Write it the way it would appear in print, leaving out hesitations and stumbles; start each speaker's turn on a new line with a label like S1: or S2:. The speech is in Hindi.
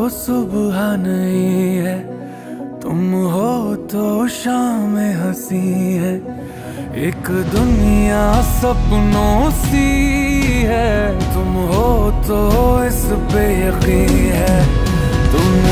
S1: सुबह नहीं है, तुम हो तो शाम हंसी है। एक दुनिया सपनों सी है, तुम हो तो इस पे यकीन है। तुम